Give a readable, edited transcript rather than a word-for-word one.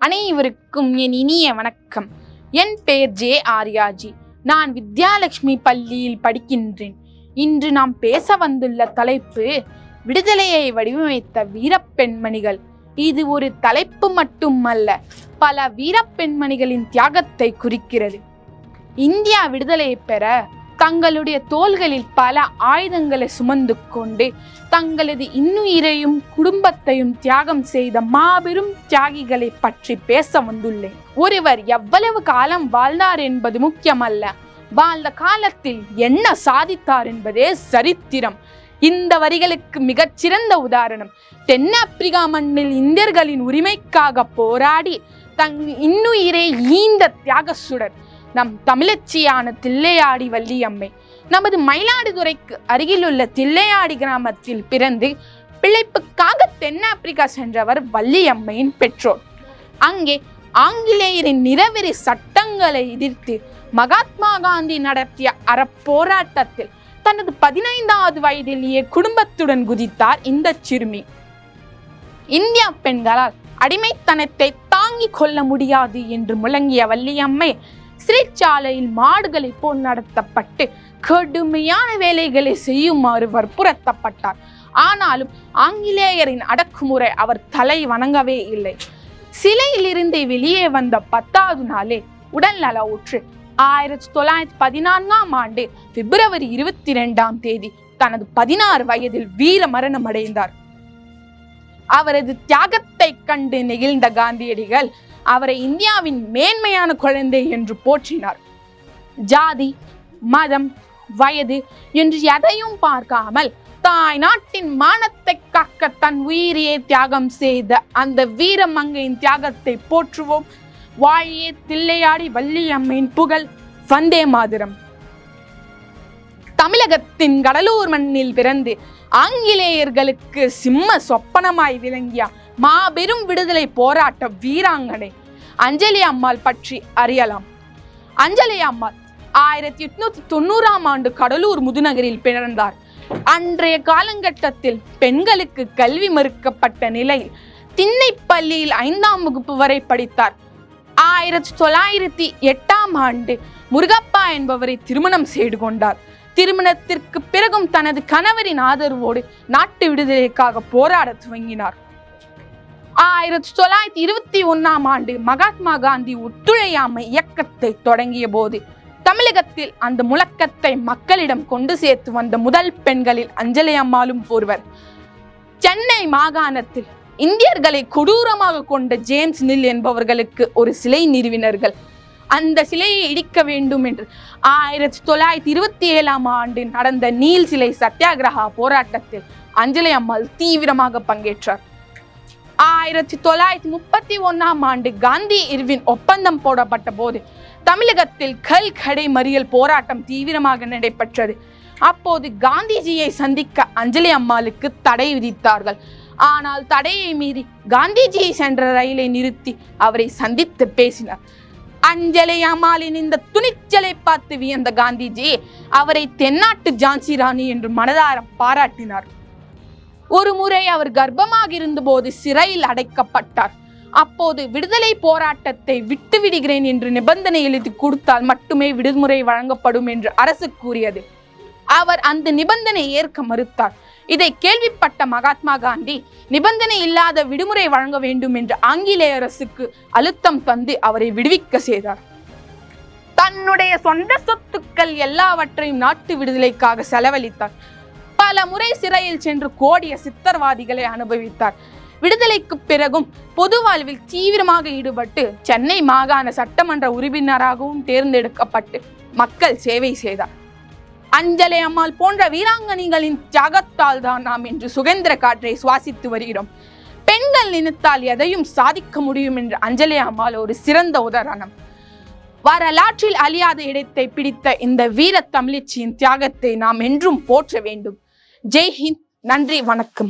அனைவருக்கும் என் இனிய வணக்கம். என் பெயர் ஜே ஆர்யாஜி. நான் வித்யாலட்சுமி பள்ளியில் படிக்கின்றேன். இன்று நாம் பேச வந்துள்ள தலைப்பு விடுதலையை வடிவமைத்த வீரப்பெண்மணிகள். இது ஒரு தலைப்பு மட்டுமல்ல, பல வீரப்பெண்மணிகளின் தியாகத்தை குறிக்கிறது. இந்தியா விடுதலையை பெற தங்களுடைய தோள்களில் பல ஆயுதங்களை சுமந்து கொண்டு தங்களது இன்னுயிரையும் குடும்பத்தையும் தியாகம் செய்த மாபெரும் தியாகிகளை பற்றி பேச வந்துள்ளேன். ஒருவர் எவ்வளவு காலம் வாழ்ந்தார் என்பது முக்கியமல்ல, வாழ்ந்த காலத்தில் என்ன சாதித்தார் என்பதே சரித்திரம். இந்த வரிகளுக்கு மிகச்சிறந்த உதாரணம் தென்னாப்பிரிக்கா மண்ணில் இந்தியர்களின் உரிமைக்காக போராடி தன் இன்னுயிரை ஈந்த தியாக சுடர் நம் தமிழச்சியான தில்லையாடி வள்ளியம்மை. நமது மயிலாடுதுறைக்கு அருகிலுள்ள தில்லையாடி கிராமத்தில் பிறந்து பிழைப்புக்காக தென்னாப்பிரிக்கா சென்றவர் வள்ளியம்மையின் பெற்றோர். அங்கே ஆங்கிலேயரின் நிறவெறி சட்டங்களை எதிர்த்து மகாத்மா காந்தி நடத்திய அறப்போராட்டத்தில் தனது 15வது வயதிலேயே குடும்பத்துடன் குதித்தார் இந்த சிறுமி. இந்தியா பெண்களால் அடிமைத்தனத்தை தாங்கிக் கொள்ள முடியாது என்று முழங்கிய வள்ளியம்மை சிறைச்சாலையில் மாடுகளை போல் நடத்தப்பட்டு கடுமையான வேலைகளை செய்யுமாறு வற்புறுத்தப்பட்டார். ஆனாலும் ஆங்கிலேயரின் அடக்குமுறை அவர் தலை வணங்கவே இல்லை. சிறையிலிருந்து வெளியே வந்த 10வது நாளே உடல் நலவுற்று 1914ஆம் ஆண்டு பிப்ரவரி 22ஆம் தேதி தனது 16 வயதில் வீர மரணம் அடைந்தார். அவரது தியாகத்தை கண்டு நெகிழ்ந்த காந்தியடிகள் அவரை இந்தியாவின் மேன்மையான குழந்தை என்று போற்றினார். ஜாதி, மதம், வயது என்று எதையும் பார்க்காமல் தாய் நாட்டின் மானத்தை காக்க தன் உயிரையே தியாகம் செய்த அந்த வீரமங்கையின் தியாகத்தை போற்றுவோம். வாழியே தில்லையாடி வள்ளியம்மையின் புகழ். வந்தே மாதரம். தமிழகத்தின் கடலூர் மண்ணில் பிறந்து ஆங்கிலேயர்களுக்கு சிம்ம சொப்பனமாய் விளங்கிய மாபெரும் விடுதலை போராட்ட வீராங்கனை அஞ்சலி அம்மாள் பற்றி அறியலாம். அஞ்சலி அம்மாள் 1890ஆம் ஆண்டு கடலூர் முதுநகரில் பிறந்தார். அன்றைய காலகட்டத்தில் பெண்களுக்கு கல்வி மறுக்கப்பட்ட நிலையில் திண்ணைப்பள்ளியில் 5ஆம் வகுப்பு வரை படித்தார். 1908ஆம் ஆண்டு முருகப்பா என்பவரை திருமணம் செய்து கொண்டார். திருமணத்திற்கு பிறகும் தனது கணவரின் ஆதரவோடு நாட்டு விடுதலைக்காக போராட துவங்கினார். 1921ஆம் ஆண்டு மகாத்மா காந்தி ஒத்துழையாமை இயக்கத்தை தொடங்கிய போது தமிழகத்தில் அந்த முழக்கத்தை மக்களிடம் கொண்டு சேர்த்து வந்த முதல் பெண்களில் அஞ்சலி அம்மாளும் ஒருவர். சென்னை மாகாணத்தில் இந்தியர்களை கொடூரமாக கொண்ட ஜேம்ஸ் நில் என்பவர்களுக்கு ஒரு சிலை நிறுவினர்கள். அந்த சிலையை இடிக்க வேண்டும் என்று 1927ஆம் ஆண்டு நடந்த நீல் சிலை சத்தியாகிரகா போராட்டத்தில் அஞ்சலி அம்மாள் தீவிரமாக பங்கேற்றார். 1931ஆம் ஆண்டு காந்தி இர்வின் ஒப்பந்தம் போடப்பட்ட போது தமிழகத்தில் கல்கடை மறியல் போராட்டம் தீவிரமாக நடைபெற்றது. அப்போது காந்திஜியை சந்திக்க அஞ்சலி அம்மாளுக்கு தடை விதித்தார்கள். ஆனால் தடையை மீறி காந்திஜியை சென்ற ரயிலை நிறுத்தி அவரை சந்தித்து பேசினார். அஞ்சலி அம்மாளின் இந்த துணிச்சலை பார்த்து வியந்த காந்திஜி அவரை தென்னாட்டு ஜான்சி ராணி என்று மனதார பாராட்டினார். ஒரு முறை அவர் கர்ப்பமாக இருந்தபோது சிறையில் அடைக்கப்பட்டார். அப்போது விடுதலை போராட்டத்தை விட்டு விடுகிறேன் என்று நிபந்தனை எழுதி கொடுத்தால் மட்டுமே விடுமுறை வழங்கப்படும் என்று அரசு கூறியது. அவர் அந்த நிபந்தனை ஏற்க மறுத்தார். இதை கேள்விப்பட்ட மகாத்மா காந்தி நிபந்தனை இல்லாத விடுமுறை வழங்க வேண்டும் என்று ஆங்கிலேய அரசுக்கு அழுத்தம் தந்து அவரை விடுவிக்க செய்தார். தன்னுடைய சொந்த சொத்துக்கள் எல்லாவற்றையும் நாட்டு விடுதலைக்காக செலவழித்தார். பல முறை சிறையில் சென்று கோடிய சித்தர்வாதிகளை அனுபவித்தார். விடுதலைக்கு பிறகும் பொது வாழ்வில் தீவிரமாக ஈடுபட்டு சென்னை மாகாண சட்டமன்ற உறுப்பினராகவும் தேர்ந்தெடுக்கப்பட்டு மக்கள் சேவை செய்தார். அஞ்சலி அம்மாள் போன்ற வீராங்கனைகளின் தியாகத்தால் தான் நாம் இன்று சுதந்திர காற்றை சுவாசித்து வருகிறோம். பெண்கள் நினைத்தால் எதையும் சாதிக்க முடியும் என்று அஞ்சலி அம்மாள் ஒரு சிறந்த உதாரணம். வரலாற்றில் அழியாத இடத்தை பிடித்த இந்த வீர தமிழச்சியின் தியாகத்தை நாம் என்றும் போற்ற வேண்டும். ஜெய் ஹிந்த். நன்றி, வணக்கம்.